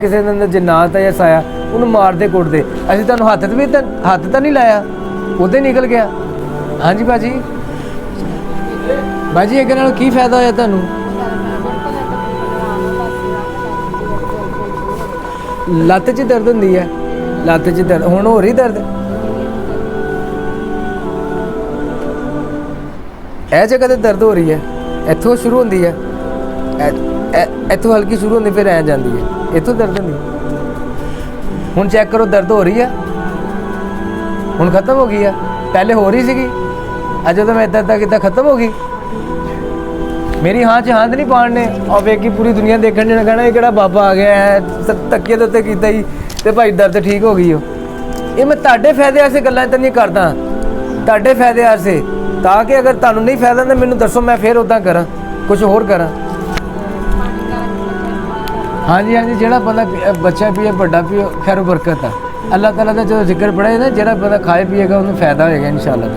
किसी के अंदर जन्नात है या साया उन्होंने मारते कुटते असं तुम हथ भी हथ तो नहीं लाया उदे निकल गया। हाँ जी भाजी भाजी एक नाल की फायदा होया तुहानू? लत्त च दर्द होंदी है, लत्त च दर्द हुण हो रही दर्द ए जगह ते दर्द हो रही है, इत्थों शुरू होंदी है, इत्थों हल्की शुरू होंदी फिर ऐ जाती है, इत्थों दर्द होंदी। हुण चेक करो दर्द हो रही है, हुण खत्म हो गई है, पहले हो रही सीगी अज तो मैं इदा कि खत्म हो गई। मेरी हाँ च हाँ तो नहीं पाने और वेखी पूरी दुनिया देखने ने कहना ये किहड़ा बाबा आ गया है तकिए के उत्ते कीता ही ते भाई दर्द ठीक हो गई हो। ये मैं तुहाडे फायदे वास्ते गल्लां तो नहीं करदा, तुहाडे फायदे वास्ते ताकि अगर तुहानू नहीं फायदा तो मैनू दसो मैं फिर उदा करा कुछ होर करा। हाँ जी जिहड़ा बंदा बच्चा पिए बड़ा पिए खैर बरकत है अल्लाह ताला का जो जिक्र पढ़े ना जिहड़ा बंदा खाए पिएगा उन्हें फायदा होएगा इंशाअल्लाह।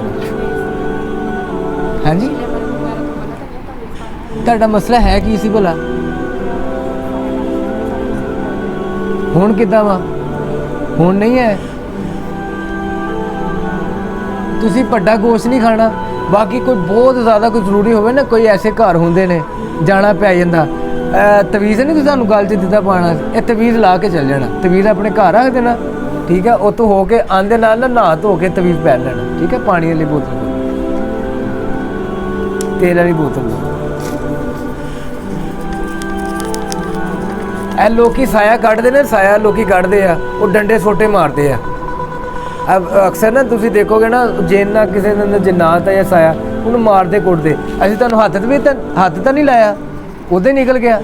हाँ जी तुहाडा मसला है की सी भला हुण किद्दां वा? हुण नहीं है तुसी बड़ा गोश्त नहीं खाना। बाकी कोई बहुत ज़्यादा कोई जरूरी होवे ना कोई ऐसे घर होंदे ने जाना पै जांदा तवीज़ नहीं तुसीं सानूं गल च दित्ता पाना ये तवीज़ ला के चल जाना तवीज़ अपने घर रख देना ठीक है उत्थों हो के आंदे नाल ना नहा धो के तवीज़ पहन लेना ठीक है। पानी वाली बोतल तेल वाली बोतल ए लोकी साया कढ़दे ने साया लोकी कढ़दे आ वो डंडे सोटे मारते आ। अब अक्सर ना तुसीं देखोगे ना जिन्ना किसी के अंदर जन्नात है या साया उन्होंने मारते कुटते असं तुहानू हथ तो नहीं लाया उदे निकल गया।